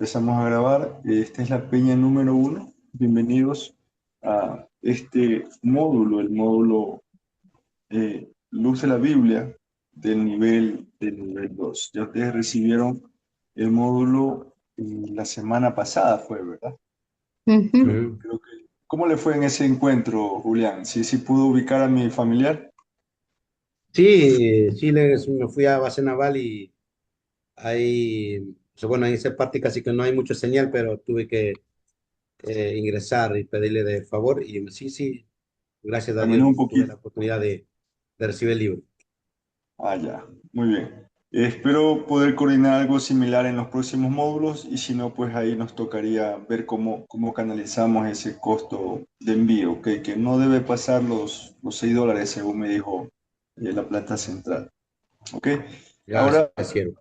Empezamos a grabar. Esta es la peña número 1. Bienvenidos a este módulo, el módulo Luz de la Biblia del nivel 2. Ya ustedes recibieron el módulo la semana pasada, fue, ¿verdad? Ujú. Creo que, ¿cómo le fue en ese encuentro, Julián? ¿Sí pudo ubicar a mi familiar? Sí, me fui a base naval y ahí, bueno, en esa parte casi que no hay mucha señal, pero tuve que ingresar y pedirle de favor y sí, gracias a Caminó Dios un tuve la poquito. oportunidad de recibir el libro. Ah, ya, muy bien. Espero poder coordinar algo similar en los próximos módulos y si no, pues ahí nos tocaría ver cómo canalizamos ese costo de envío, ¿ok? Que no debe pasar los $6, según me dijo la planta central, ¿ok? Gracias, Ahora, siervo.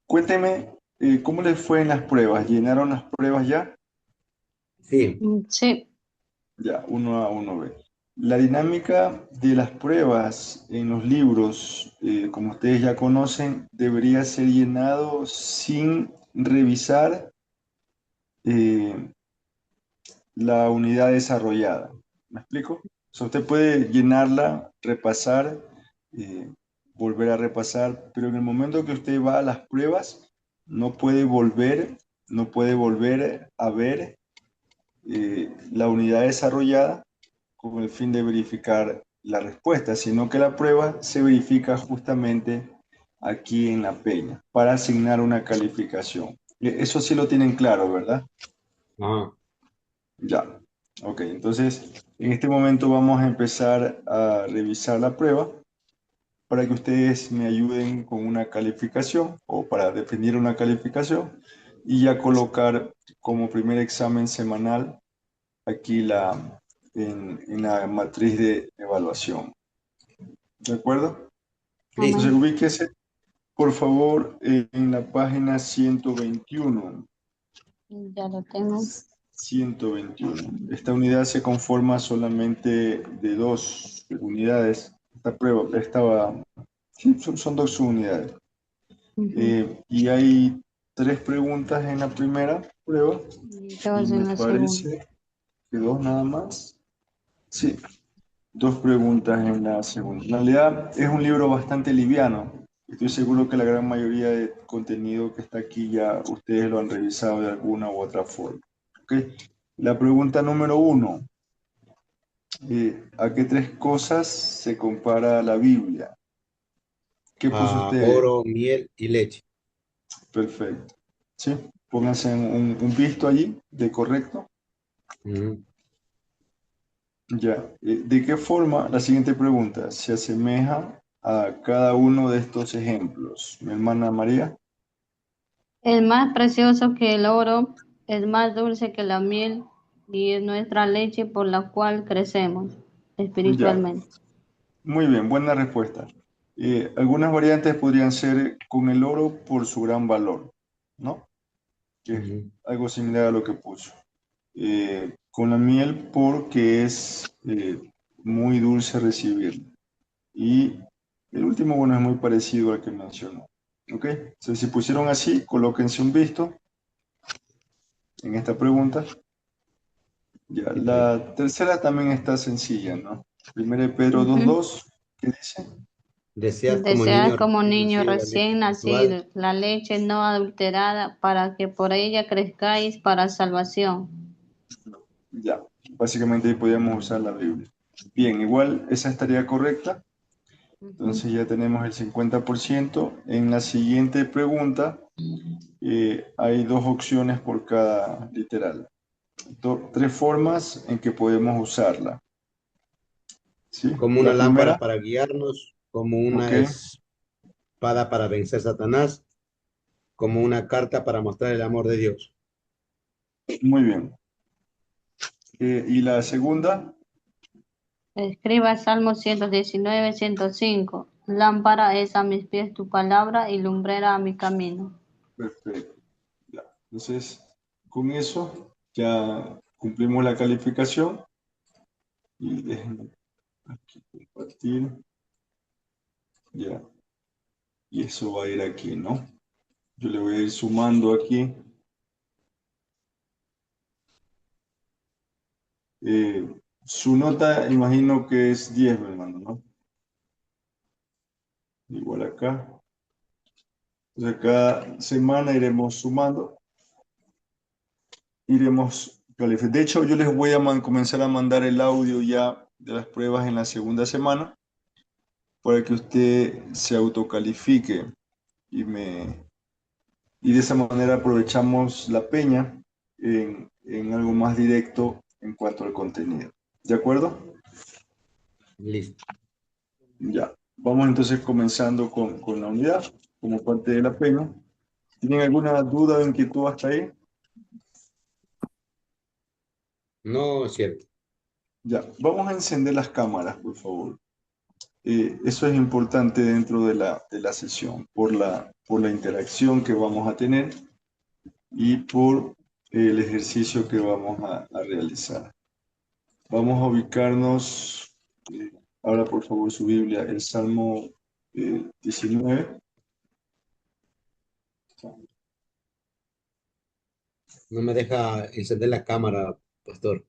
cuénteme, ¿cómo les fue en las pruebas? ¿Llenaron las pruebas ya? Sí, Sí, Ya, uno a uno ve. La dinámica de las pruebas en los libros, como ustedes ya conocen, debería ser llenado sin revisar eh, la unidad desarrollada. ¿Me explico? O sea, usted puede llenarla, repasar, eh, volver a repasar, pero en el momento que usted va a las pruebas, no puede volver, no puede volver a ver la unidad desarrollada con el fin de verificar la respuesta, sino que la prueba se verifica justamente aquí en la peña para asignar una calificación. Eso sí lo tienen claro, ¿verdad? ah, Ya. Ok, entonces en este momento vamos a empezar a revisar la prueba para que ustedes me ayuden con una calificación o para definir una calificación y ya colocar como primer examen semanal aquí en la matriz de evaluación. ¿De acuerdo? listo. Entonces amén. ubíquese, por favor, en la página 121. Ya lo tengo. 121. Esta unidad se conforma solamente de dos unidades. Esta prueba, sí, son dos unidades. Ujú. Y hay tres preguntas en la primera prueba Y y dos me en la segunda. parece que dos nada más. Sí, dos preguntas en la segunda. En realidad es un libro bastante liviano. Estoy seguro que la gran mayoría de contenido que está aquí ya ustedes lo han revisado de alguna u otra forma. ¿Ok? La pregunta número 1. ¿A qué tres cosas se compara la Biblia? ¿Qué puso Ah, usted? oro, miel y leche. Perfecto. ¿Sí? Pónganse un visto allí de correcto. Ujú. Ya. ¿De qué forma, la siguiente pregunta, se asemeja a cada uno de estos ejemplos? Mi hermana María. Es más precioso que el oro, es más dulce que la miel y es nuestra leche por la cual crecemos Ya. espiritualmente. Muy bien, buena respuesta. Algunas variantes podrían ser con el oro por su gran valor, ¿no? Que es Ujú. algo similar a lo que puso. Con la miel porque es muy dulce recibirla. Y el último, bueno, es muy parecido al que mencionó. ¿Ok? Entonces, si pusieron así, colóquense un visto en esta pregunta. Ya, Ujú. la tercera también está sencilla, ¿no? Primero de Pedro dos Ujú. dos, ¿qué dice? Desead como Desead niño como recién niño nacido la leche recién espiritual. nacido la leche no adulterada para que por ella crezcáis para salvación. Ya, básicamente ahí podríamos usar la Biblia. Bien, igual esa estaría correcta. Ujú. Entonces ya tenemos el 50%. En la siguiente pregunta hay dos opciones por cada literal. Tres formas en que podemos usarla. ¿Sí? Como una La lámpara primera, para guiarnos, como ok, una espada para vencer a Satanás, como una carta para mostrar el amor de Dios. muy bien. Y la segunda, Escriba Salmo 119, 105. Lámpara es a mis pies tu palabra y lumbrera a mi camino. perfecto. Ya. Entonces, con eso ya cumplimos la calificación y déjenme aquí compartir. Ya. Y eso va a ir aquí, ¿no? Yo le voy a ir sumando aquí Su nota, imagino que es 10, mi hermano, ¿no? Igual acá. Entonces, cada semana iremos sumando, iremos calificando. De hecho, yo les voy a comenzar a mandar el audio ya de las pruebas en la segunda semana para que usted se autocalifique y de esa manera aprovechamos la peña en algo más directo en cuanto al contenido. ¿De acuerdo? Listo. Ya. Vamos entonces comenzando con la unidad como parte de la peña. ¿Tienen alguna duda o inquietud hasta ahí? No es cierto. Ya. Vamos a encender las cámaras, por favor. Eso es importante dentro de la sesión, por la interacción que vamos a tener y por el ejercicio que vamos a realizar. Vamos a ubicarnos, ahora por favor su Biblia, el Salmo 19. No me deja encender la cámara, pastor.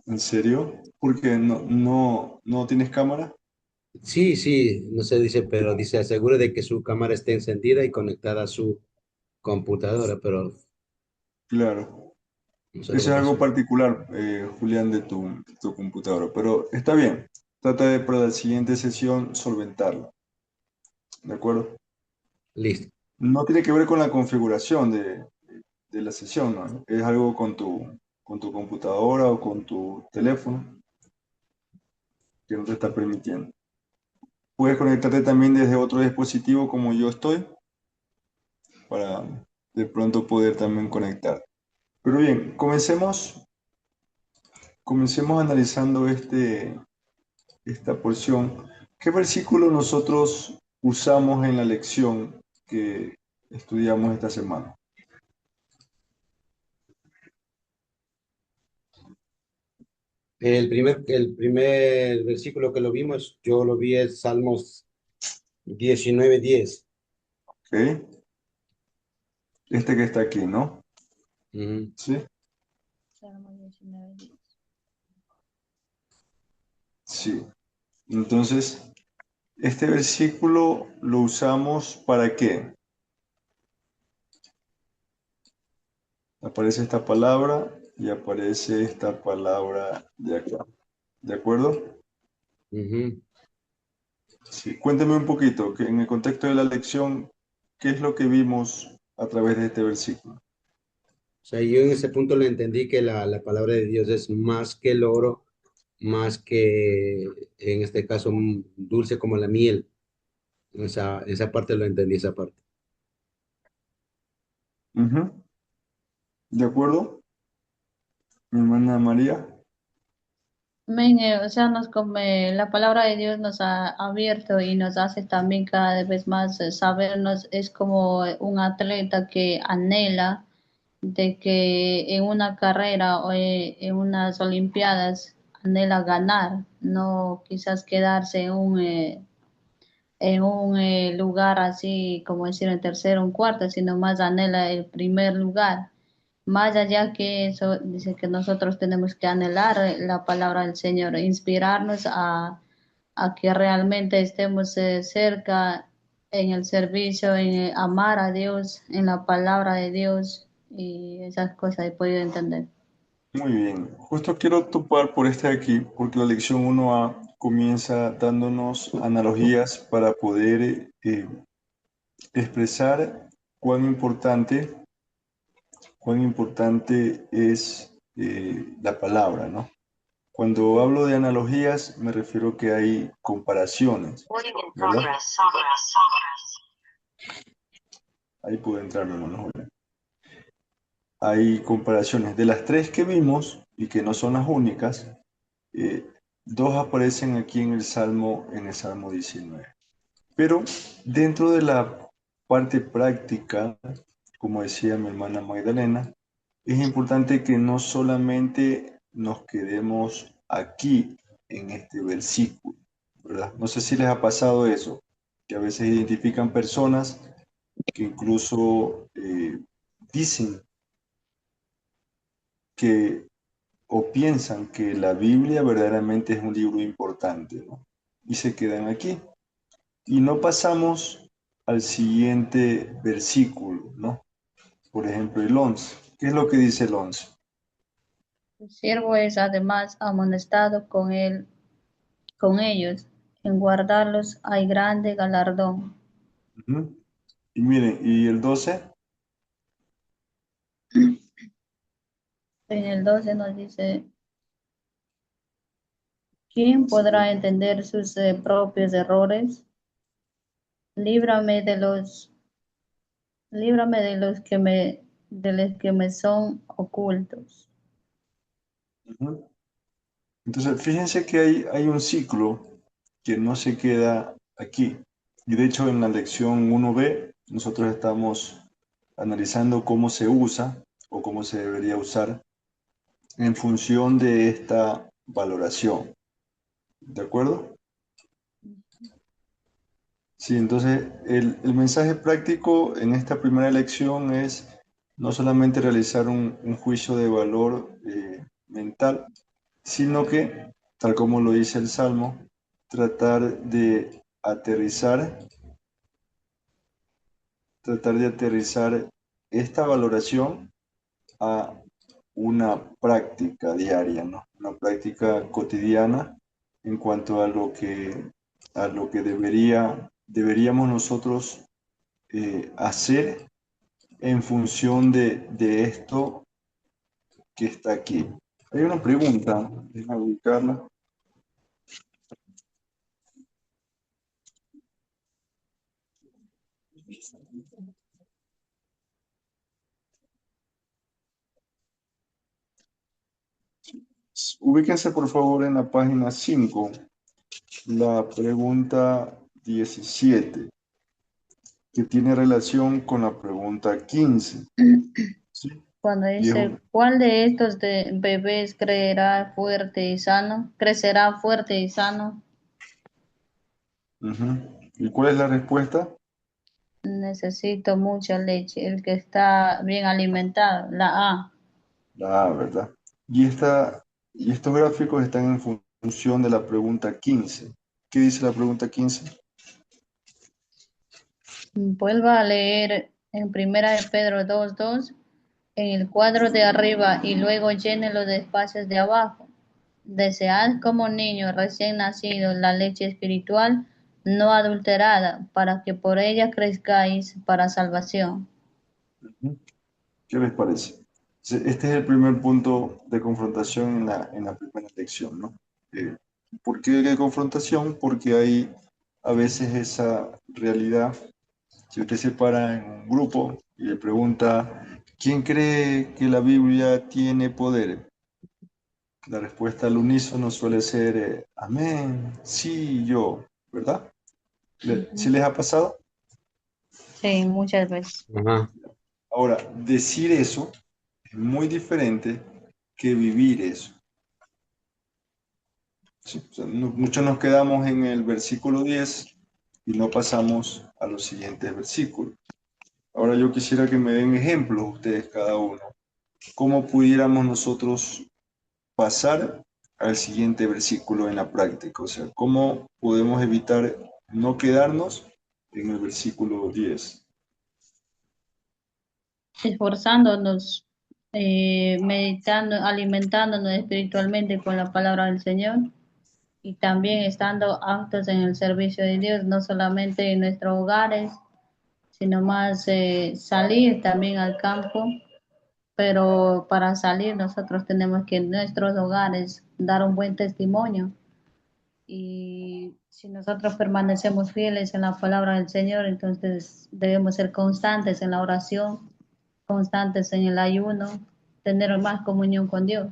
¿En serio? ¿Por qué? ¿No tienes cámara? Sí, sí, no se dice, pero dice asegure de que su cámara esté encendida y conectada a su computadora, pero Claro. no sé lo Eso que es algo pasó. particular, Julián, de tu computadora, pero está bien. Trata de para la siguiente sesión solventarlo, ¿de acuerdo? Listo. No tiene que ver con la configuración de la sesión, ¿no? Es algo con tu computadora o con tu teléfono que no te está permitiendo. Puedes conectarte también desde otro dispositivo como yo estoy para de pronto poder también conectar. Pero bien, comencemos analizando esta porción. ¿Qué versículo nosotros usamos en la lección que estudiamos esta semana? El primer versículo que lo vimos, yo lo vi en Salmos 19:10. ¿Ok? Este que está aquí, ¿no? Ujú. Sí, Salmo 19. sí. Entonces, este versículo lo usamos ¿para qué? Aparece esta palabra y aparece esta palabra de acá. ¿De acuerdo? Ujú. Sí. Cuénteme un poquito, que en el contexto de la lección, ¿qué es lo que vimos a través de este versículo? O sea, yo en ese punto le entendí que la palabra de Dios es más que el oro, más que, en este caso, dulce como la miel. Esa parte lo entendí, esa parte. Ujú. ¿De acuerdo? Mi hermana María. Amén, o sea, la palabra de Dios nos ha abierto y nos hace también cada vez más sabernos, es como un atleta que anhela de que en una carrera o en unas olimpiadas anhela ganar, no quizás quedarse en un lugar así como decir en tercero o un cuarto, sino más anhela el primer lugar. Más allá que eso, dice que nosotros tenemos que anhelar la palabra del Señor, inspirarnos a que realmente estemos cerca en el servicio, en amar a Dios, en la palabra de Dios y esas cosas he podido entender. Muy bien. Justo quiero topar por este de aquí, porque la lección 1A comienza dándonos analogías para poder expresar cuán importante es la palabra, ¿no? Cuando hablo de analogías, me refiero que hay comparaciones, ¿verdad? Ahí puede entrar, mi hermano Julián. Hay comparaciones. De las tres que vimos, y que no son las únicas, eh, dos aparecen aquí en el Salmo 19. Pero dentro de la parte práctica, como decía mi hermana Magdalena, es importante que no solamente nos quedemos aquí en este versículo, ¿verdad? No sé si les ha pasado eso, que a veces identifican personas que incluso dicen que o piensan que la Biblia verdaderamente es un libro importante, ¿no? Y se quedan aquí. Y no pasamos al siguiente versículo, ¿no? Por ejemplo, el 11. ¿Qué es lo que dice el 11? Tu siervo es además amonestado con ellos. En guardarlos hay grande galardón. Ujú. Y miren, ¿y el 12? En el 12 nos dice, ¿quién podrá entender sus propios errores? Líbrame de líbrame de los que me son ocultos. Ujú. Entonces, fíjense que hay un ciclo que no se queda aquí. Y de hecho, en la lección 1b, nosotros estamos analizando cómo se usa o cómo se debería usar en función de esta valoración. ¿De acuerdo? Sí, entonces el mensaje práctico en esta primera lección es no solamente realizar un juicio de valor mental, sino que, tal como lo dice el Salmo, tratar de tratar de aterrizar esta valoración a una práctica diaria, ¿no? Una práctica cotidiana en cuanto a lo que deberíamos nosotros hacer en función de esto que está aquí. Hay una pregunta, déjame ubicarla. Ubíquense por favor en la página 5, la pregunta 17, que tiene relación con la pregunta 15. ¿Sí? Cuando Y es dice, ¿cuál de estos bebés creerá fuerte y sano? ¿Crecerá fuerte y sano? ujú. ¿Y cuál es la respuesta? Necesito mucha leche. El que está bien alimentado, la A. Ah, ¿verdad? Y estos gráficos están en función de la pregunta 15. ¿Qué dice la pregunta 15? Vuelva a leer en Primera de Pedro 2:2 en el cuadro de arriba y luego llene los espacios de abajo. Desead como niño recién nacido la leche espiritual no adulterada, para que por ella crezcáis para salvación. Ujú. ¿Qué les parece? Este es el primer punto de confrontación en la primera lección, ¿no? Eh, ¿Por qué de confrontación? Porque hay a veces esa realidad. Si usted se para en un grupo y le pregunta, ¿quién cree que la Biblia tiene poder? La respuesta al unísono suele ser, amén, sí, yo, ¿verdad? ¿Sí Ujú. les ha pasado? Sí, muchas veces. Ajá. Ahora, decir eso es muy diferente que vivir eso. Sí, o sea, muchos nos quedamos en el versículo 10 y no pasamos a los siguientes versículos. Ahora yo quisiera que me den ejemplos ustedes cada uno. ¿Cómo pudiéramos nosotros pasar al siguiente versículo en la práctica? O sea, ¿cómo podemos evitar no quedarnos en el versículo 10? Esforzándonos, meditando, alimentándonos espiritualmente con la palabra del Señor y también estando aptos en el servicio de Dios, no solamente en nuestros hogares, sino más salir también al campo, pero para salir nosotros tenemos que en nuestros hogares dar un buen testimonio y si nosotros permanecemos fieles en la palabra del Señor, entonces debemos ser constantes en la oración, constantes en el ayuno, tener más comunión con Dios.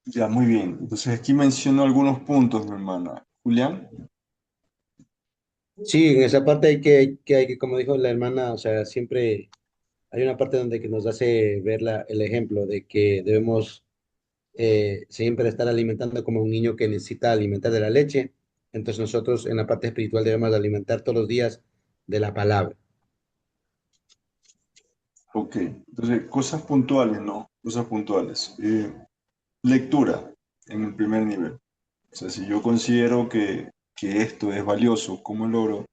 Ya, muy bien. Entonces aquí menciono algunos puntos, mi hermana. Julián. Sí, en esa parte hay que, como dijo la hermana, o sea, siempre hay una parte donde que nos hace ver el ejemplo de que debemos siempre estar alimentando como un niño que necesita alimentar de la leche. Entonces nosotros en la parte espiritual debemos alimentar todos los días de la palabra. Ok, entonces cosas puntuales, ¿no? Cosas puntuales. Lectura en el primer nivel. O sea, si yo considero que esto es valioso como el oro,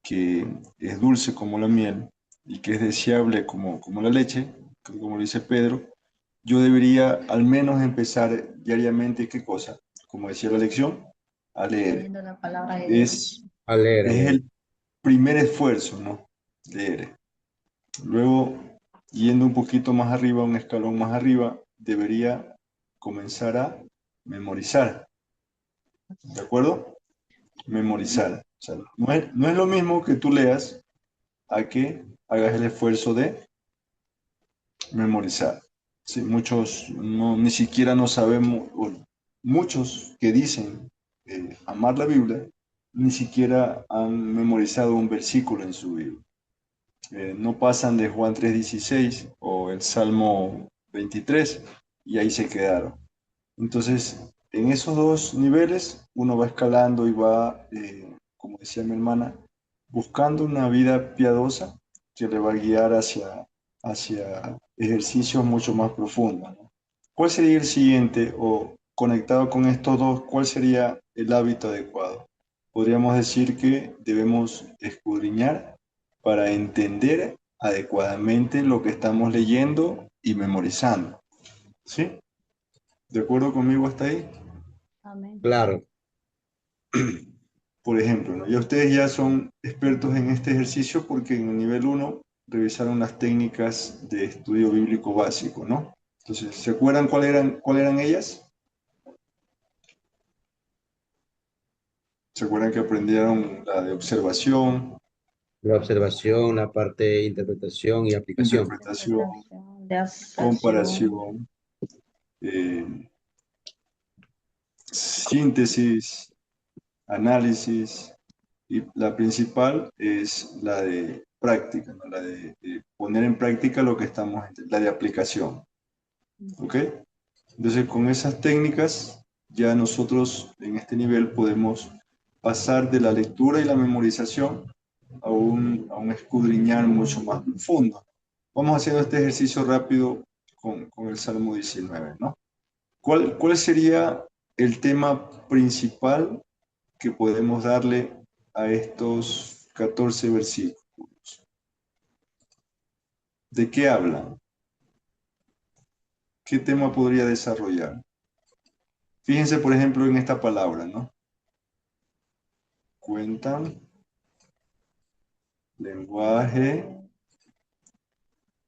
que es dulce como la miel y que es deseable como la leche, como lo dice Pedro, yo debería al menos empezar diariamente, ¿qué cosa? Como decía la lección, a leer. Leyendo la palabra de Dios. Es, A leer, a es leer. el primer esfuerzo, ¿no? Leer. Luego, yendo un poquito más arriba, un escalón más arriba, debería comenzar a memorizar, ¿de acuerdo? Memorizar. O sea, no es lo mismo que tú leas a que hagas el esfuerzo de memorizar. Sí, muchos ni siquiera no sabemos, o muchos que dicen amar la Biblia, ni siquiera han memorizado un versículo en su Biblia. No pasan de Juan 3:16 o el Salmo 23 y ahí se quedaron. Entonces, en esos dos niveles uno va escalando y va, como decía mi hermana, buscando una vida piadosa que le va a guiar hacia ejercicios mucho más profundos, ¿no? ¿Cuál sería el siguiente o conectado con estos dos, cuál sería el hábito adecuado? Podríamos decir que debemos escudriñar para entender adecuadamente lo que estamos leyendo y memorizando. ¿Sí? ¿De acuerdo conmigo hasta ahí? Amén. Claro. Por ejemplo, ¿no? Ya ustedes ya son expertos en este ejercicio porque en el nivel uno revisaron las técnicas de estudio bíblico básico, ¿no? Entonces, ¿se acuerdan cuáles eran ellas? ¿Se acuerdan que aprendieron la de observación, La observación, la parte de interpretación y aplicación. interpretación, Interpretación, de aplicación. comparación, eh, síntesis, análisis, y la principal es la de práctica, ¿no? La de poner en práctica lo que la de aplicación, ¿ok? Entonces, con esas técnicas, ya nosotros en este nivel podemos pasar de la lectura y la memorización a un escudriñar mucho más profundo. Vamos haciendo este ejercicio rápido con el Salmo 19, ¿no? ¿Cuál sería el tema principal que podemos darle a estos 14 versículos? ¿De qué hablan? ¿Qué tema podría desarrollar? Fíjense, por ejemplo, en esta palabra, ¿no? Cuentan, lenguaje,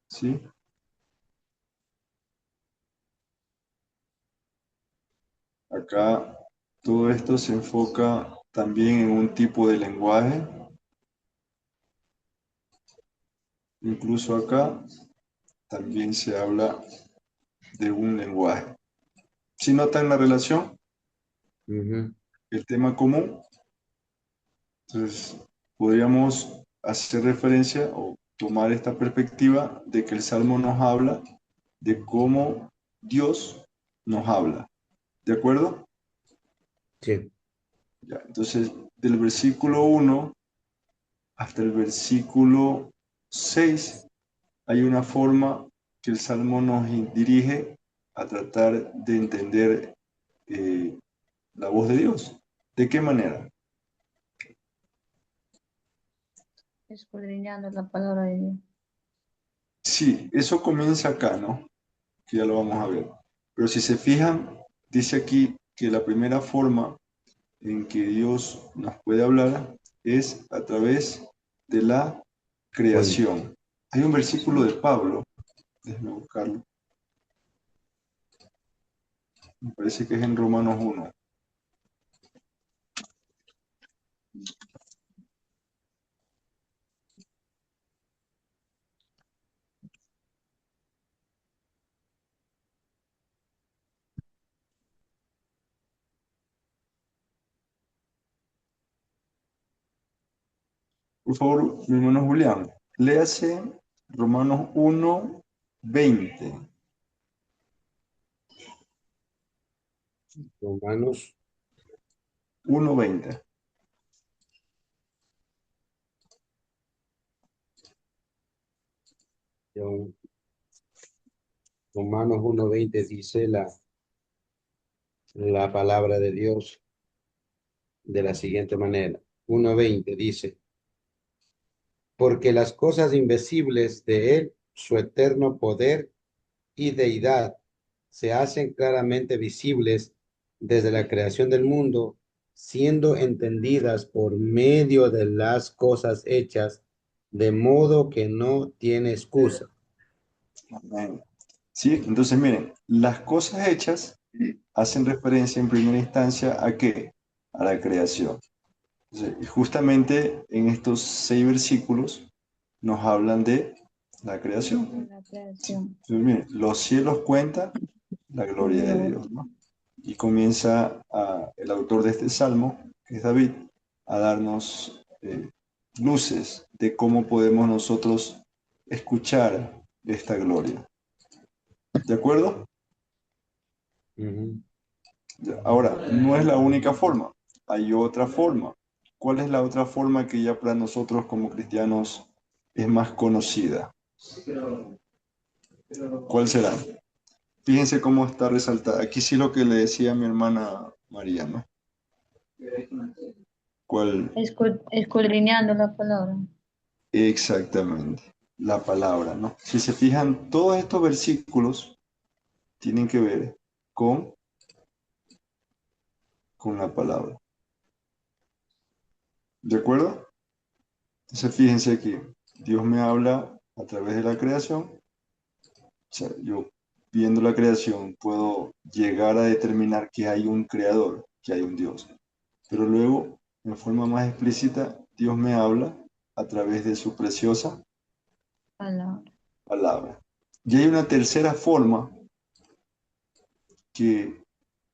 ¿sí? Acá todo esto se enfoca también en un tipo de lenguaje. Incluso acá también se habla de un lenguaje. Si notan la relación, Ujú. el tema común, entonces podríamos hacer referencia o tomar esta perspectiva de que el Salmo nos habla de cómo Dios nos habla. ¿De acuerdo? Sí. Ya, entonces, del versículo 1 hasta el versículo 6 hay una forma que el Salmo nos dirige a tratar de entender eh, la voz de Dios. ¿De qué manera? Escudriñando la palabra de Dios. Sí, eso comienza acá, ¿no? Que ya lo vamos a ver. Pero si se fijan, dice aquí que la primera forma en que Dios nos puede hablar es a través de la Bueno, creación. Hay un versículo de Pablo, déjenme buscarlo, me parece que es en Romanos 1. Por favor, mi hermano Julián, léase Romanos 1:20. Romanos, 1:20. Yo- Romanos 1:20 dice la palabra de Dios de la siguiente manera. 1:20 dice, porque las cosas invisibles de él, su eterno poder y deidad, se hacen claramente visibles desde la creación del mundo, siendo entendidas por medio de las cosas hechas, de modo que no tiene excusa. Amén. Sí, entonces miren, las cosas hechas hacen referencia en primera instancia ¿a qué? A la creación. Entonces, y justamente en estos 6 versículos nos hablan de la creación. La ¿Sí? creación. Entonces, miren, los cielos cuentan la gloria de Dios, ¿no? Y comienza el autor de este salmo, que es David, a darnos luces de cómo podemos nosotros escuchar esta gloria. ¿De acuerdo? Ujú. Ahora, no es la única forma, hay otra forma. ¿Cuál es la otra forma que ya para nosotros como cristianos es más conocida? ¿Cuál será? Fíjense cómo está resaltada. Aquí sí lo que le decía a mi hermana María, ¿no? ¿Cuál? Escudriñando la palabra. Exactamente, la palabra, ¿no? Si se fijan, todos estos versículos tienen que ver con, con la palabra. ¿De acuerdo? Entonces fíjense que Dios me habla a través de la creación. O sea, yo viendo la creación puedo llegar a determinar que hay un creador, que hay un Dios. Pero luego, en forma más explícita, Dios me habla a través de su preciosa Palabra. palabra. Y hay una tercera forma que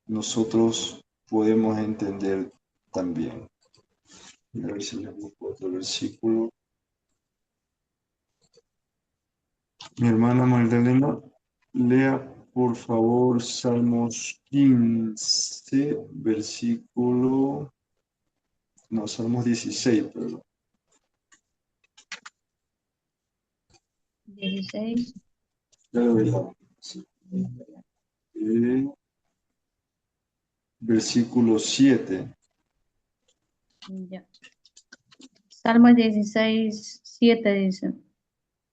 nosotros podemos entender también. A ver si le busco otro versículo. Mi hermana Magdalena, lea por favor Salmos 15, versículo, no, Salmos 16, perdón. 16. Ya lo vi. Sí. Versículo 7. Ya. Salmo 16, 7 dice,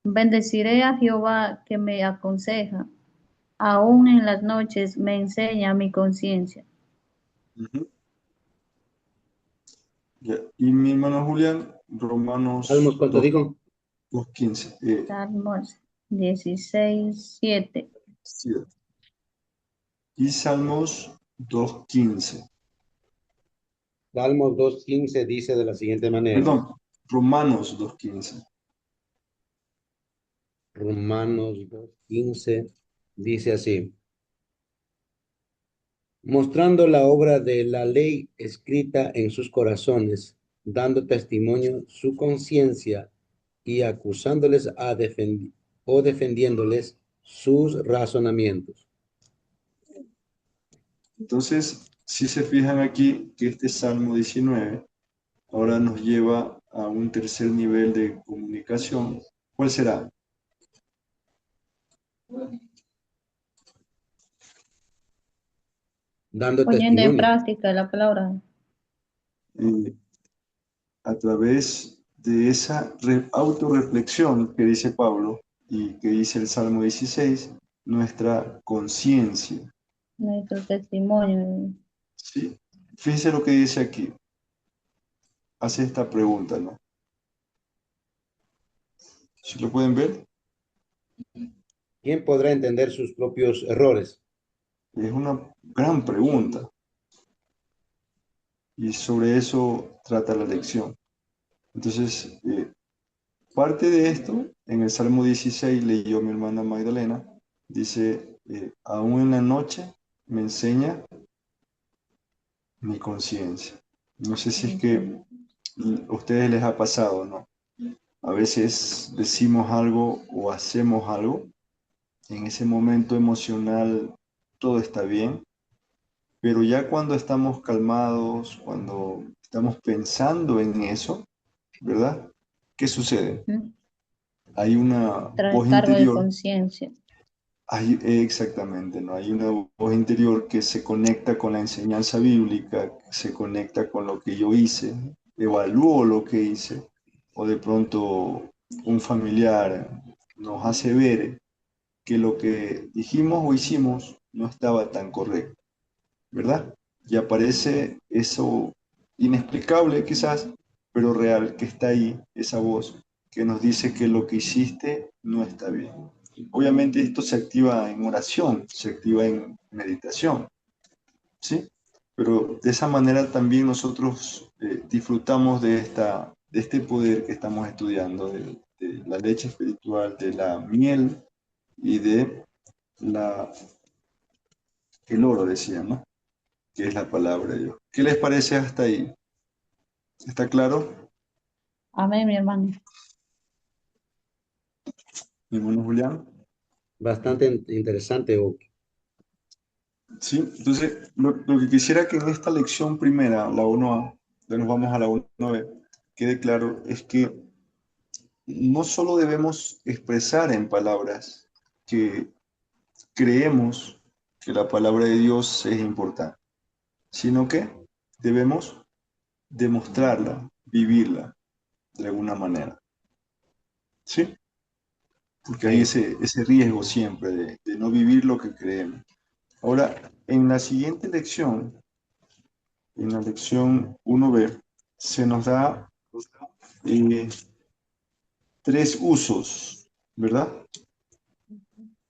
bendeciré a Jehová que me aconseja, aún en las noches me enseña mi conciencia. Uh-huh. Ya. Y mi hermano Julián, Salmos, Romanos ¿cuánto 2, digo? 2:15. Salmos 16, 7. 7. Y Salmos 2:15. Salmos 2:15 dice de la siguiente manera. Perdón, Romanos 2:15. Romanos 2:15 dice así. Mostrando la obra de la ley escrita en sus corazones, dando testimonio su conciencia y acusándoles o defendiéndoles sus razonamientos. Entonces, si se fijan aquí que este Salmo 19 ahora nos lleva a un tercer nivel de comunicación. ¿Cuál será? Dando Poniendo en testimonio. práctica la palabra. Eh, a través de esa autorreflexión que dice Pablo y que dice el Salmo 16, nuestra conciencia. Nuestro testimonio. ¿Sí? Fíjense lo que dice aquí. Hace esta pregunta, ¿no? ¿Sí lo pueden ver? ¿Quién podrá entender sus propios errores? Es una gran pregunta y sobre eso trata la lección. Entonces, parte de esto, en el Salmo 16 leyó mi hermana Magdalena, dice, aún en la noche me enseña mi conciencia. No sé si es que a ustedes les ha pasado, ¿no? A veces decimos algo o hacemos algo, en ese momento emocional todo está bien, pero ya cuando estamos calmados, cuando estamos pensando en eso, ¿verdad? ¿Qué sucede? ¿Mm? hay una Trae voz cargo de interior, conciencia. hay, exactamente, ¿no? Hay una voz interior que se conecta con la enseñanza bíblica, que se conecta con lo que yo hice, evalúo lo que hice, o de pronto un familiar nos hace ver que lo que dijimos o hicimos no estaba tan correcto, ¿verdad? Y aparece eso inexplicable quizás, pero real, que está ahí, esa voz que nos dice que lo que hiciste no está bien. Obviamente esto se activa en oración, se activa en meditación, ¿sí? Pero de esa manera también nosotros disfrutamos de este poder que estamos estudiando, de la leche espiritual, de la miel y de la, el oro, decía, ¿no? Que es la palabra de Dios. ¿Qué les parece hasta ahí? ¿Está claro, Amén, mi hermano. mi hermano Julián? Bastante interesante, Oki. Sí, entonces lo que quisiera que en esta lección primera, la 1A, ya nos vamos a la 1B, quede claro es que no solo debemos expresar en palabras que creemos que la palabra de Dios es importante, sino que debemos demostrarla, vivirla de alguna manera. ¿Sí? Porque hay Sí, ese riesgo siempre de no vivir lo que creemos. Ahora, en la siguiente lección, en la lección 1B, se nos da eh, tres usos, ¿verdad?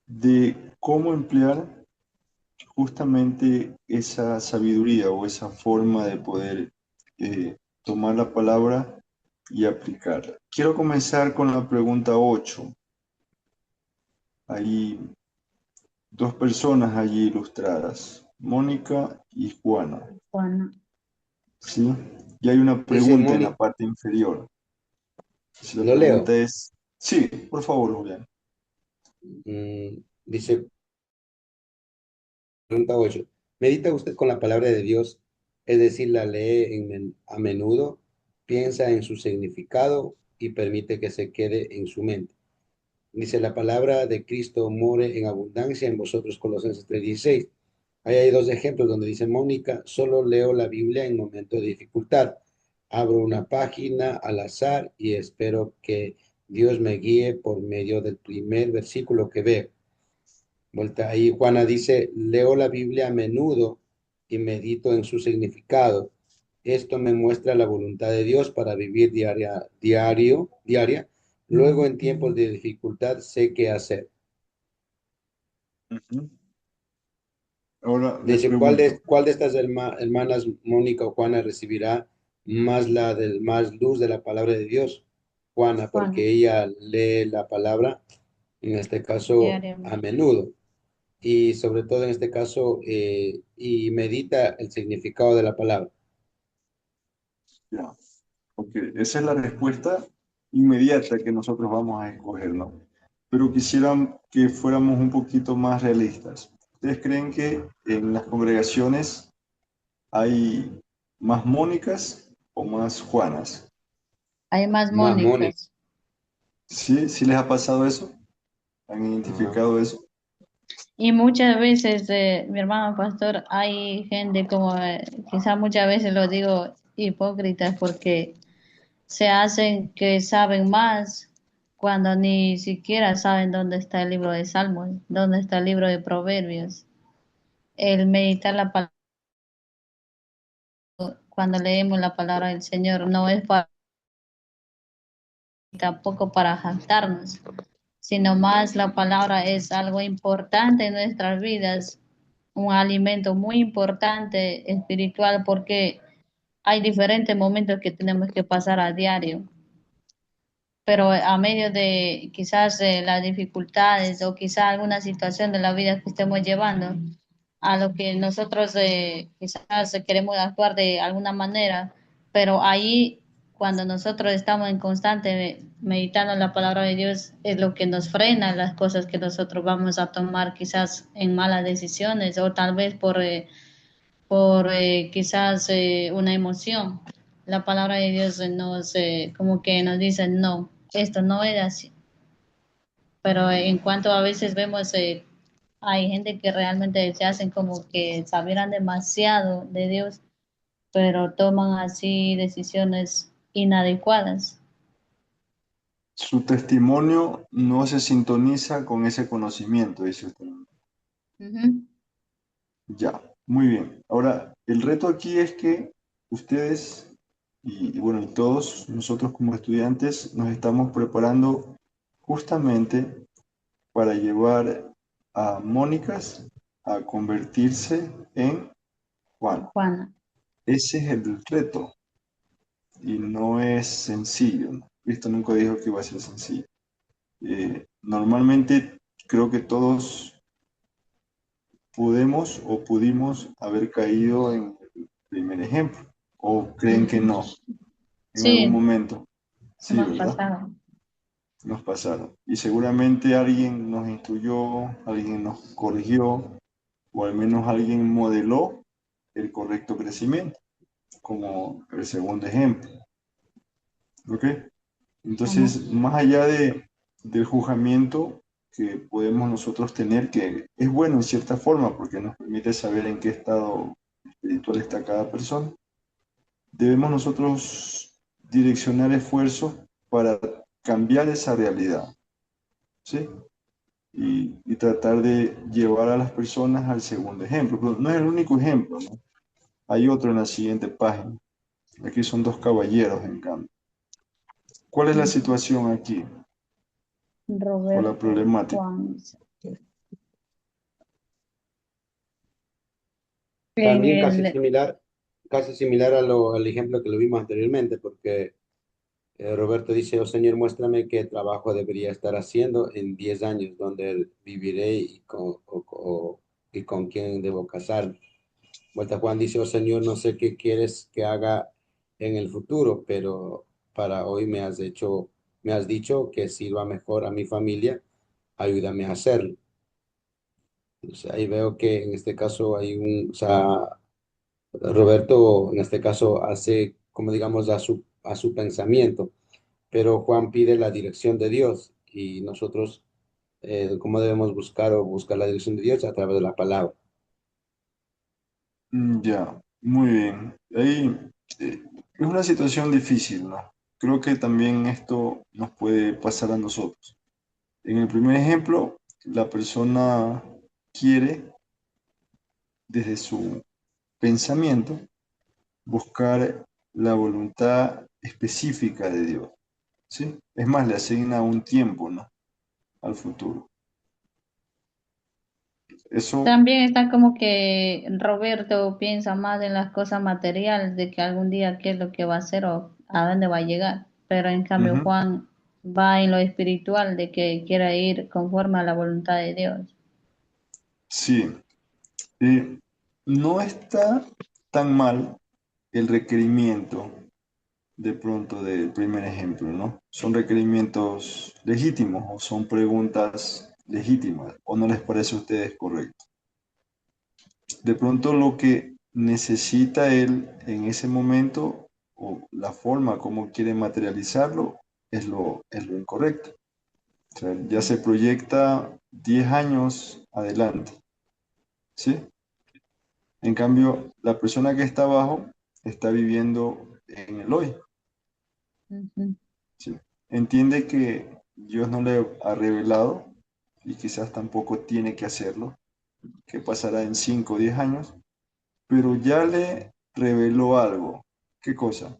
De cómo emplear justamente esa sabiduría o esa forma de poder tomar la palabra y aplicarla. Quiero comenzar con la pregunta 8. Hay dos personas allí ilustradas, Mónica y Juana, Juana. ¿sí? Y hay una dice pregunta en la Moni, parte inferior. Si la lo pregunta leo. es, sí, por favor, Julián. Dice, pregunta 8. ¿Medita usted con la palabra de Dios? Es decir, la lee a menudo, piensa en su significado y permite que se quede en su mente. Dice, la palabra de Cristo more en abundancia en vosotros, Colosenses 3:16. Ahí hay dos ejemplos donde dice Mónica, solo leo la Biblia en momentos de dificultad. Abro una página al azar y espero que Dios me guíe por medio del primer versículo que veo. Vuelta ahí, Juana dice, leo la Biblia a menudo y medito en su significado. Esto me muestra la voluntad de Dios para vivir diaria. Luego, en tiempos de dificultad, sé qué hacer. Ujú. Ahora les Dice, pregunto. ¿cuál de estas hermanas, Mónica o Juana, recibirá más luz de la palabra de Dios? Juana, Juana, porque ella lee la palabra, en este caso, a diariamente. menudo. Y sobre todo en este caso, y medita el significado de la palabra. Ya, ok, esa es la respuesta inmediata que nosotros vamos a escoger, ¿no? Pero quisieran que fuéramos un poquito más realistas. ¿Ustedes creen que en las congregaciones hay más Mónicas o más Juanas? Hay más Más Mónica. Mónicas. ¿Sí? ¿Sí les ha pasado eso? ¿Han Ajá. identificado eso? Y muchas veces, mi hermano pastor, hay gente como, quizá muchas veces lo digo hipócritas porque se hacen que saben más cuando ni siquiera saben dónde está el libro de Salmos, dónde está el libro de Proverbios. El meditar la palabra, cuando leemos la palabra del Señor, no es para, tampoco para jactarnos, sino más la palabra es algo importante en nuestras vidas, un alimento muy importante espiritual porque hay diferentes momentos que tenemos que pasar a diario, pero a medio de quizás las dificultades o quizás alguna situación de la vida que estemos llevando, a lo que nosotros quizás queremos actuar de alguna manera, pero ahí cuando nosotros estamos en constante meditando la palabra de Dios es lo que nos frena las cosas que nosotros vamos a tomar quizás en malas decisiones o tal vez por quizás una emoción. La palabra de Dios nos como que nos dice no, esto no es así. pero en cuanto a veces vemos, hay gente que realmente se hacen como que sabieran demasiado de Dios, pero toman así decisiones inadecuadas. Su testimonio no se sintoniza con ese conocimiento, dice usted. Ujú, Ya, muy bien. Ahora, el reto aquí es que ustedes bueno, y todos nosotros como estudiantes nos estamos preparando justamente para llevar a Mónicas a convertirse en Juan. Juana. Ese es el reto y no es sencillo, ¿no? Cristo nunca dijo que iba a ser sencillo. Normalmente creo que todos podemos o pudimos haber caído en el primer ejemplo, o creen que Ujú. no, en algún Sí, momento. Sí, hemos ¿verdad? pasado. Nos pasaron. Y seguramente alguien nos instruyó, alguien nos corrigió, o al menos alguien modeló el correcto crecimiento, como el segundo ejemplo. ¿Ok? Ujú. Entonces, más allá del juzgamiento que podemos nosotros tener, que es bueno en cierta forma porque nos permite saber en qué estado espiritual está cada persona, debemos nosotros direccionar esfuerzos para cambiar esa realidad, ¿sí? Y tratar de llevar a las personas al segundo ejemplo. Pero no es el único ejemplo, ¿no? Hay otro en la siguiente página. Aquí son dos caballeros, en cambio. ¿Cuál es la Ujú. situación aquí o la Roberto, problemática? Juan. En También el, casi similar al ejemplo que lo vimos anteriormente, porque Roberto dice, oh Señor, muéstrame qué trabajo debería estar haciendo en 10 años, donde viviré y con quién debo casarme. Vuelta Juan dice, oh Señor, no sé qué quieres que haga en el futuro, pero para hoy me has dicho que sirva mejor a mi familia, ayúdame a hacerlo. Entonces, ahí veo que en este caso o sea, Roberto en este caso hace, como digamos, a su pensamiento, pero Juan pide la dirección de Dios y nosotros, ¿cómo debemos buscar la dirección de Dios? A través de la palabra. Ya, muy bien. Ahí es una situación difícil, ¿no? Creo que también esto nos puede pasar a nosotros. En el primer ejemplo, la persona quiere, desde su pensamiento, buscar la voluntad específica de Dios, ¿sí? Es más, le asigna un tiempo, ¿no? Al futuro. Eso, también está como que Roberto piensa más en las cosas materiales de que algún día qué es lo que va a hacer o a dónde va a llegar. Pero en cambio ujú, Juan va en lo espiritual de que quiera ir conforme a la voluntad de Dios. sí. No está tan mal el requerimiento de pronto del primer ejemplo, ¿no? Son requerimientos legítimos o son preguntas legítimas, ¿o no les parece a ustedes correcto? De pronto lo que necesita él en ese momento o la forma como quiere materializarlo es lo incorrecto. O sea, ya se proyecta 10 años adelante, ¿sí? En cambio, la persona que está abajo está viviendo en el hoy, Ujú. ¿sí? Entiende que Dios no le ha revelado y quizás tampoco tiene que hacerlo, que pasará en 5 o 10 años, pero ya le reveló algo. ¿Qué cosa?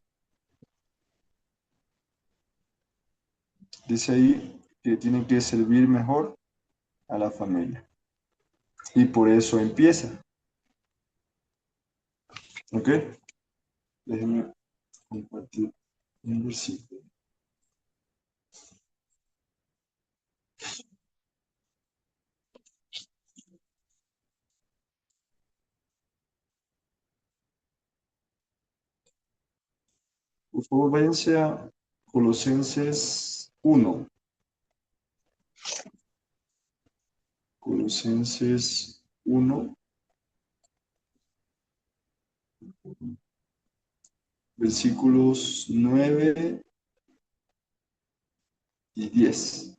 Dice ahí que tiene que servir mejor a la familia. Y por eso empieza. ¿Ok? Déjenme compartir un versículo. Por favor, váyanse a Colosenses 1. Colosenses 1, versículos 9 y 10.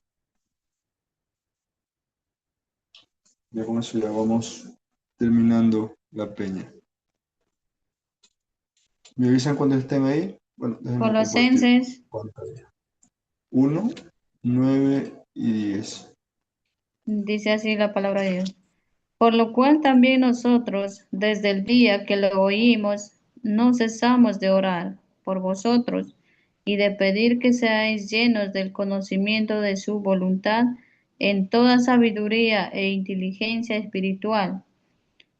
Ya con eso ya vamos terminando la peña. ¿Me avisan cuando estén ahí? Bueno, déjenme compartir Colosenses, pantalla. 1, 9 y 10. dice así la palabra de Dios. Por lo cual también nosotros, desde el día que lo oímos, no cesamos de orar por vosotros y de pedir que seáis llenos del conocimiento de su voluntad en toda sabiduría e inteligencia espiritual,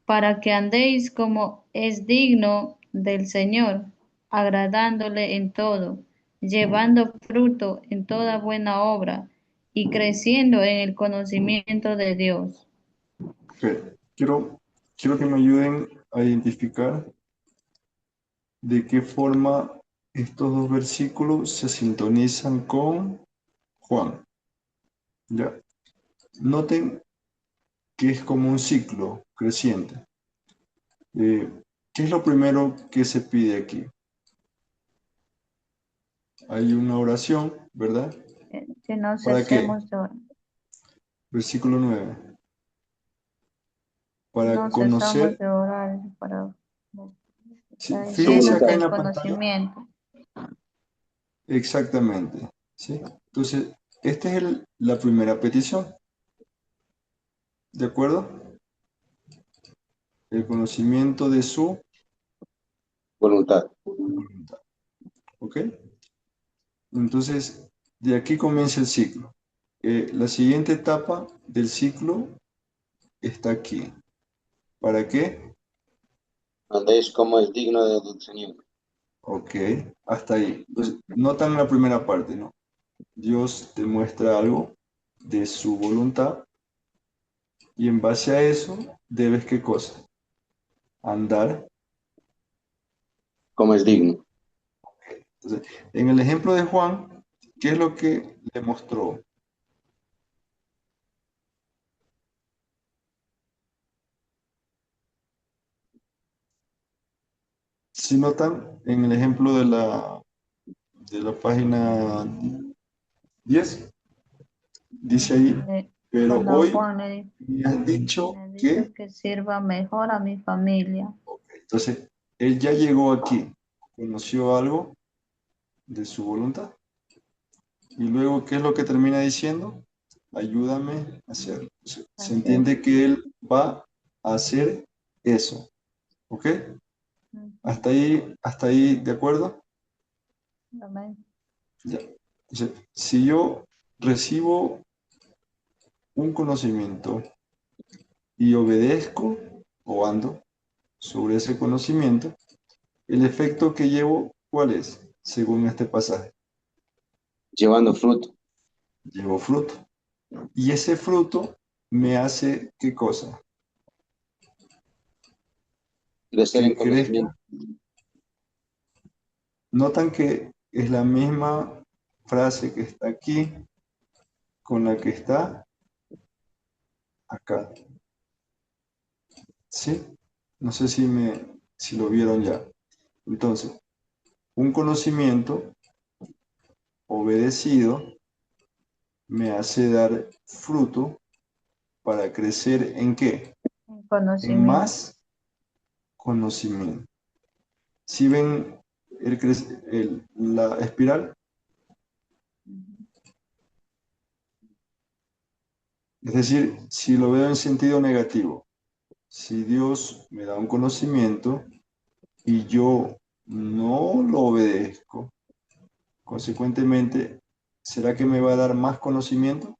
para que andéis como es digno del Señor, agradándole en todo, llevando fruto en toda buena obra y creciendo en el conocimiento de Dios. Ok, quiero que me ayuden a identificar de qué forma estos dos versículos se sintonizan con Juan. Ya. Noten que es como un ciclo creciente. ¿Qué es lo primero que se pide aquí? Hay una oración, ¿verdad? Que no ¿Para qué? cesemos de orar. Versículo 9. Para No cesamos conocer, de orar para sí, estar Su fíjense llenos acá voluntad. en del la pantalla, conocimiento. exactamente, ¿sí? Entonces, esta es la primera petición, ¿de acuerdo? El conocimiento de su Voluntad. voluntad, ¿ok? Entonces, de aquí comienza el ciclo. La siguiente etapa del ciclo está aquí. ¿Para qué? Andéis como es digno del Señor. Ok, hasta ahí. Entonces, notan la primera parte, ¿no? Dios te muestra algo de su voluntad y en base a eso debes, ¿qué cosa? Andar. Como es digno. Entonces, en el ejemplo de Juan, ¿qué es lo que le mostró? Si notan, en el ejemplo de la página 10 dice ahí, pero Cuando hoy Juan me has dicho le dice que, que sirva mejor a mi familia. entonces, él ya llegó aquí, conoció algo de su voluntad. Y luego, ¿qué es lo que termina diciendo? Ayúdame a hacerlo. Se Hacer. entiende que él va a hacer eso. ¿Ok? Hasta ahí, ¿de acuerdo? Amén. Ya. Entonces, si yo recibo un conocimiento y obedezco o ando sobre ese conocimiento, el efecto que llevo, ¿cuál es? Según este pasaje, Llevando fruto. llevo fruto. Y ese fruto me hace, ¿qué cosa? Crecer en Que crezca. conocimiento. Notan que es la misma frase que está aquí con la que está acá. ¿Sí? No sé si lo vieron ya. Entonces, un conocimiento obedecido me hace dar fruto para crecer ¿en qué? En En conocimiento. más conocimiento. Si ven la espiral, es decir, si lo veo en sentido negativo, si Dios me da un conocimiento y yo no lo obedezco, consecuentemente, ¿será que me va a dar más conocimiento?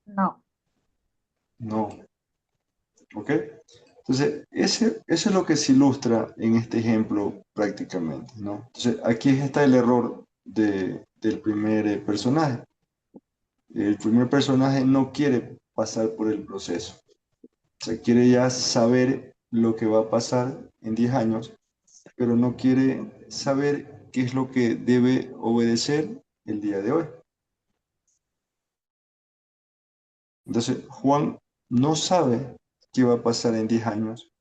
No. No. ¿Ok? Entonces, eso es lo que se ilustra en este ejemplo prácticamente, ¿no? Entonces, aquí está el error del primer personaje. El primer personaje no quiere pasar por el proceso. O sea, quiere ya saber lo que va a pasar en 10 años, pero no quiere saber qué es lo que debe obedecer el día de hoy. Entonces, Juan no sabe qué va a pasar en 10 años,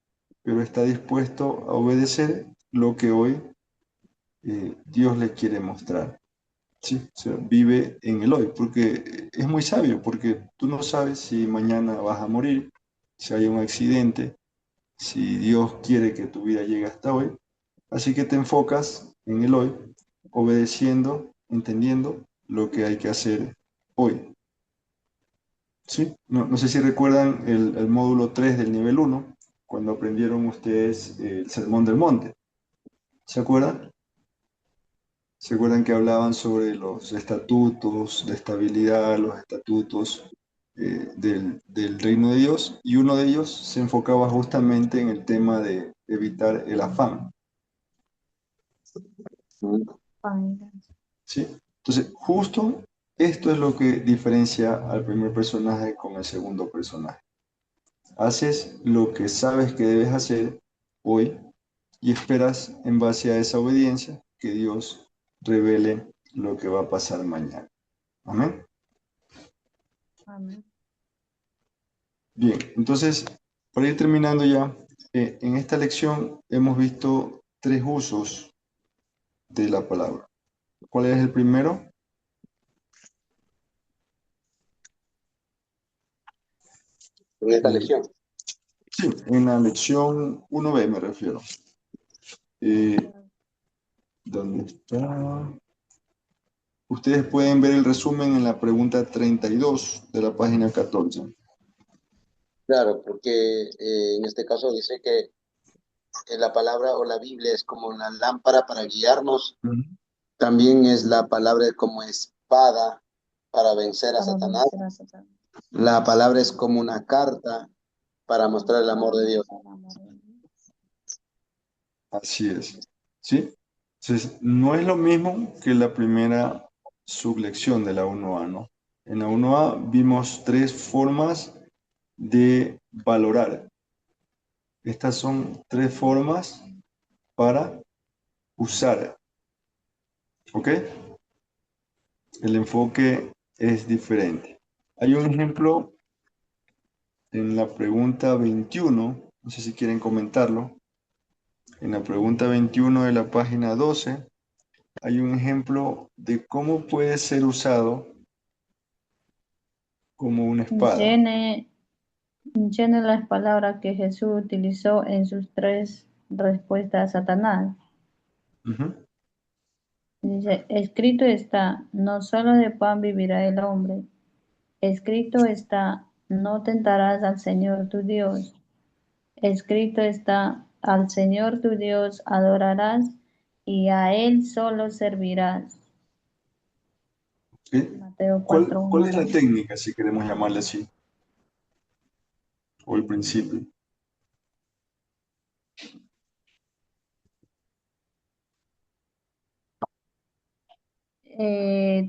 pero está dispuesto a obedecer lo que hoy Dios le quiere mostrar. Sí, o sea, vive en el hoy, porque es muy sabio, porque tú no sabes si mañana vas a morir, si hay un accidente, si Dios quiere que tu vida llegue hasta hoy. Así que te enfocas en el hoy, obedeciendo, entendiendo lo que hay que hacer hoy. ¿Sí? No sé si recuerdan el módulo 3 del nivel 1 cuando aprendieron ustedes el Sermón del Monte. ¿Se acuerdan? ¿Se acuerdan que hablaban sobre los estatutos de estabilidad, los estatutos del reino de Dios? Y uno de ellos se enfocaba justamente en el tema de evitar el afán. ¿Sí? Entonces, justo esto es lo que diferencia al primer personaje con el segundo personaje. Haces lo que sabes que debes hacer hoy y esperas en base a esa obediencia que Dios revele lo que va a pasar mañana. Amén. Amén. Bien, entonces, para ir terminando ya, en esta lección hemos visto 3 usos de la palabra. ¿Cuál es el primero? En esta Eh, lección. sí, en la lección 1b me refiero. ¿Dónde está? Ustedes pueden ver el resumen en la pregunta 32 de la página 14. Claro, porque en este caso dice que la palabra o la Biblia es como una lámpara para guiarnos. Ujú. También es la palabra como espada para vencer a Para Satanás. vencer a Satanás. La palabra es como una carta para mostrar el amor de Dios. Así es. ¿Sí? Entonces, no es lo mismo que la primera sublección de la 1A, ¿no? En la 1A vimos 3 formas de valorar. Estas son 3 formas para usar. ¿Ok? El enfoque es diferente. Hay un ejemplo en la pregunta 21, no sé si quieren comentarlo. En la pregunta 21 de la página 12 hay un ejemplo de cómo puede ser usado como una espada. Llene las palabras que Jesús utilizó en sus 3 respuestas a Satanás. Ujú. Dice, escrito está, no solo de pan vivirá el hombre. Escrito está, no tentarás al Señor tu Dios. Escrito está, al Señor tu Dios adorarás y a Él solo servirás. ¿Sí? Mateo ¿Cuál, 4, 1 cuál al es la 11. técnica, si queremos llamarle así? O el principio.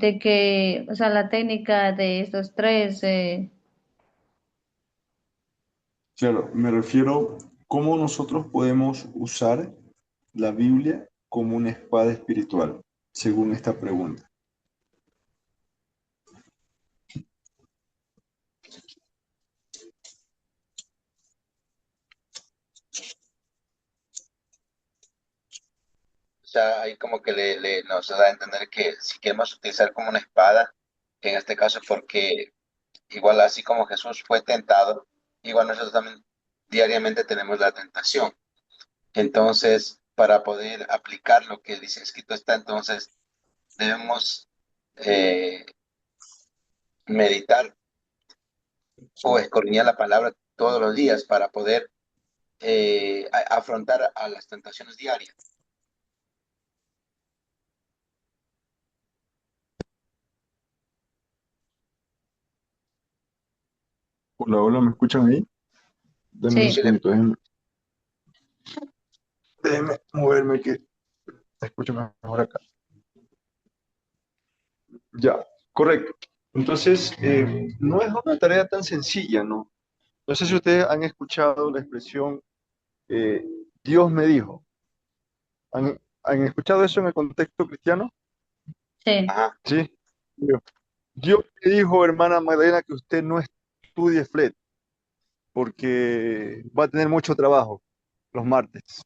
De que, o sea, la técnica de estos 3, Claro, me refiero cómo nosotros podemos usar la Biblia como una espada espiritual, según esta pregunta. O sea, ahí como que nos da a entender que si queremos utilizar como una espada, en este caso porque igual así como Jesús fue tentado, igual nosotros también diariamente tenemos la tentación. Entonces, para poder aplicar lo que dice escrito está, entonces debemos eh, meditar o escudriñar la palabra todos los días para poder afrontar a las tentaciones diarias. Hola, hola, ¿me escuchan ahí? Denme un sí, segundito, déjenme moverme que escucho mejor acá. Ya, correcto. Entonces, no es una tarea tan sencilla, ¿no? No sé si ustedes han escuchado la expresión eh, Dios me dijo. ¿Han escuchado eso en el contexto cristiano? sí, Ajá. Sí. Dios me dijo, hermana Magdalena, que usted no estudie FLET porque va a tener mucho trabajo los martes.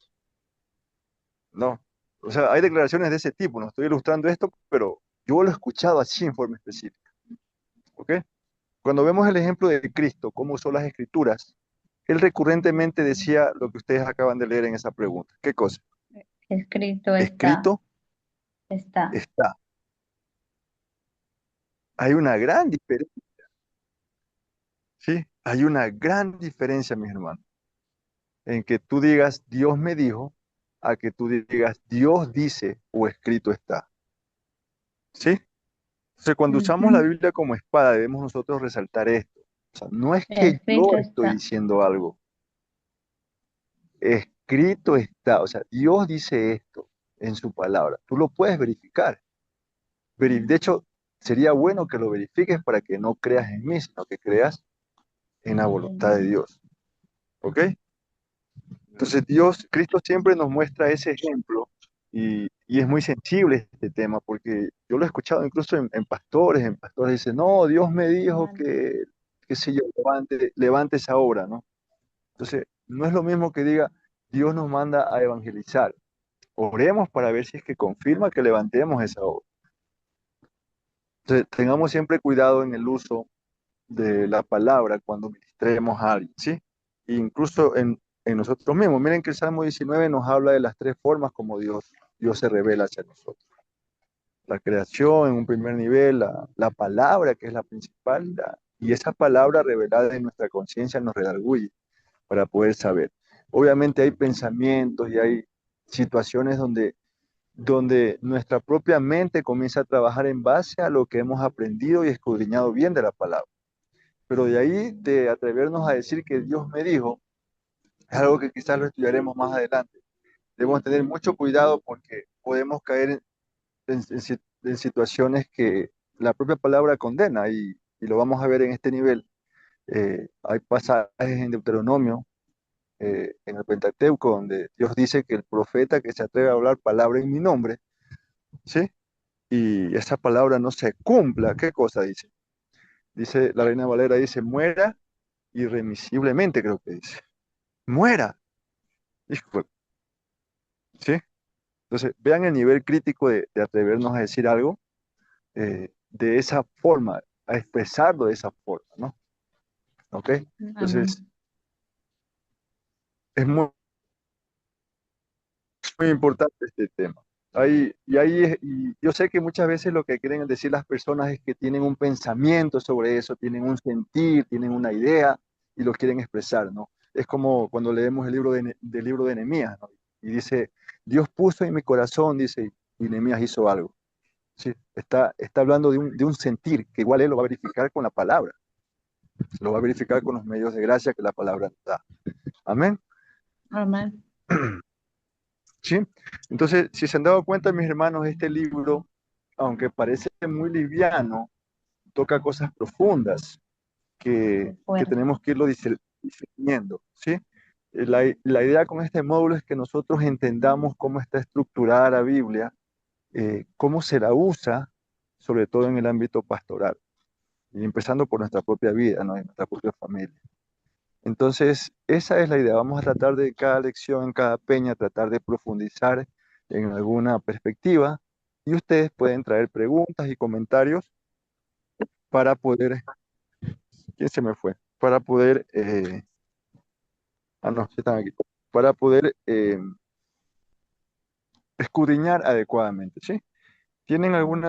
No. O sea, hay declaraciones de ese tipo. No estoy ilustrando esto, pero yo lo he escuchado así en forma específica. ¿Ok? Cuando vemos el ejemplo de Cristo, cómo usó las escrituras él recurrentemente decía lo que ustedes acaban de leer en esa pregunta. ¿Qué cosa? Escrito está, Escrito está. está. Hay una gran diferencia, ¿sí? Hay una gran diferencia, mis hermanos, en que tú digas Dios me dijo a que tú digas Dios dice o escrito está, ¿sí? Entonces, cuando usamos la Ujú. Biblia como espada, debemos nosotros resaltar esto. O sea, no es que yo Escrito estoy está. diciendo algo, escrito está. O sea, Dios dice esto en su palabra. Tú lo puedes verificar. De hecho, sería bueno que lo verifiques para que no creas en mí, sino que creas en la voluntad de Dios. ¿Ok? Entonces Cristo siempre nos muestra ese ejemplo y es muy sensible este tema porque yo lo he escuchado incluso en pastores dicen, no, Dios me dijo que, qué sé yo, levante esa obra, ¿no? Entonces, no es lo mismo que diga, Dios nos manda a evangelizar. Oremos para ver si es que confirma que levantemos esa obra. Entonces, tengamos siempre cuidado en el uso de la palabra cuando ministremos a alguien, ¿sí? Incluso en nosotros mismos. Miren que el Salmo 19 nos habla de las tres formas como Dios se revela hacia nosotros. La creación en un primer nivel, la palabra que es la principal, y esa palabra revelada en nuestra conciencia nos redarguye para poder saber. Obviamente hay pensamientos y hay situaciones donde nuestra propia mente comienza a trabajar en base a lo que hemos aprendido y escudriñado bien de la palabra. Pero de ahí de atrevernos a decir que Dios me dijo, es algo que quizás lo estudiaremos más adelante. Debemos tener mucho cuidado porque podemos caer en situaciones que la propia palabra condena y lo vamos a ver en este nivel. Hay pasajes en Deuteronomio, en el Pentateuco, donde Dios dice que el profeta que se atreve a hablar palabra en mi nombre, ¿sí? Y esa palabra no se cumpla, ¿qué cosa dice? Dice, la Reina Valera dice, muera irremisiblemente, creo que dice. Muera. Hijo, ¿sí? Entonces, vean el nivel crítico de atrevernos a decir algo de esa forma, a expresarlo de esa forma, ¿no? ¿Ok? Entonces, Amén. es muy importante este tema. Y yo sé que muchas veces lo que quieren decir las personas es que tienen un pensamiento sobre eso, tienen un sentir, tienen una idea y lo quieren expresar, ¿no? Es como cuando leemos el libro del libro de Nehemías, ¿no? Y dice, Dios puso en mi corazón, dice, y Nehemías hizo algo. ¿Sí? Está hablando de un sentir, que igual él lo va a verificar con la palabra, lo va a verificar con los medios de gracia que la palabra nos da. Amén. Amén. ¿Sí? Entonces, si se han dado cuenta, mis hermanos, este libro, aunque parece muy liviano, toca cosas profundas que Fuerte. tenemos que irlo discerniendo, ¿sí? La idea con este módulo es que nosotros entendamos cómo está estructurada la Biblia, cómo se la usa, sobre todo en el ámbito pastoral, y empezando por nuestra propia vida, ¿no? En nuestra propia familia. Entonces, esa es la idea. Vamos a tratar de cada lección, en cada peña, tratar de profundizar en alguna perspectiva y ustedes pueden traer preguntas y comentarios para poder, ¿quién se me fue? Para poder, no, sí están aquí, para poder escudriñar adecuadamente, ¿sí? ¿Tienen alguna